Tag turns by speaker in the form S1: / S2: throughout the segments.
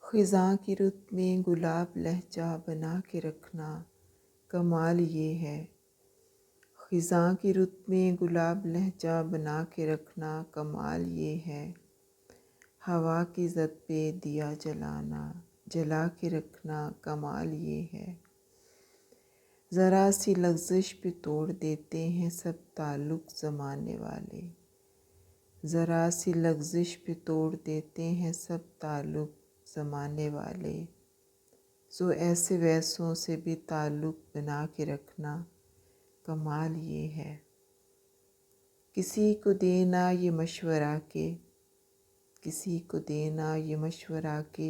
S1: خزاں کی رت میں گلاب لہجہ بنا کے رکھنا کمال یہ ہے۔ خزاں کی رت میں گلاب لہجہ بنا کے رکھنا کمال یہ ہے۔ ہوا کی زد پہ دیا جلانا جلا کے رکھنا کمال یہ ہے۔ ذرا سی لغزش پہ توڑ دیتے ہیں سب تعلق زمانے والے، ذرا سی لغزش پہ توڑ دیتے ہیں سب تعلق زمانے والے، سو ایسے ویسوں سے بھی تعلق بنا کے رکھنا کمال یہ ہے۔ کسی کو دینا یہ مشورہ کہ کسی کو دینا یہ مشورہ کہ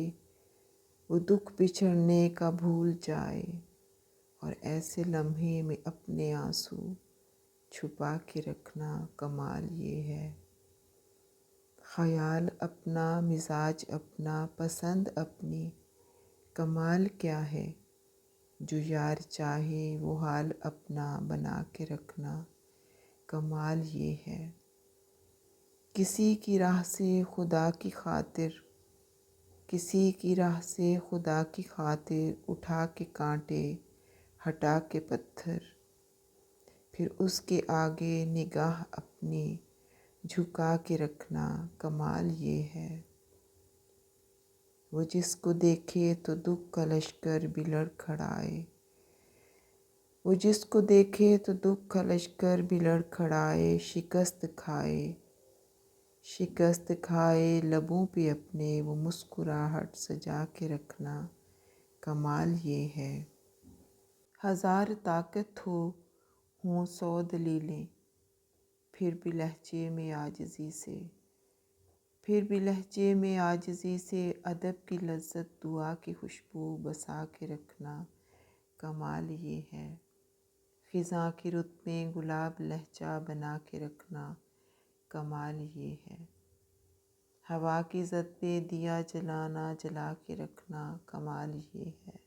S1: وہ دکھ بچھڑنے کا بھول جائے، اور ایسے لمحے میں اپنے آنسو چھپا کے رکھنا کمال یہ ہے۔ خیال اپنا، مزاج اپنا، پسند اپنی، کمال کیا ہے؟ جو یار چاہے وہ حال اپنا بنا کے رکھنا کمال یہ ہے۔ کسی کی راہ سے خدا کی خاطر، کسی کی راہ سے خدا کی خاطر اٹھا کے کانٹے ہٹا کے پتھر، پھر اس کے آگے نگاہ اپنی جھکا کے رکھنا کمال یہ ہے۔ وہ جس کو دیکھے تو دکھ کا لشکر بھی لڑکھڑائے، وہ جس کو دیکھے تو دکھ کا لشکر بھی لڑکھڑائے، شکست کھائے لبوں پہ اپنے وہ مسکراہٹ سجا کے رکھنا کمال یہ ہے۔ ہزار طاقت ہوں 100 دلیلیں، پھر بھی لہجے میں عاجزی سے ادب کی لذت دعا کی خوشبو بسا کے رکھنا کمال یہ ہے۔ خزاں کی رت میں گلاب لہجہ بنا کے رکھنا کمال یہ ہے۔ ہوا کی زد پہ دیا جلانا جلا کے رکھنا کمال یہ ہے۔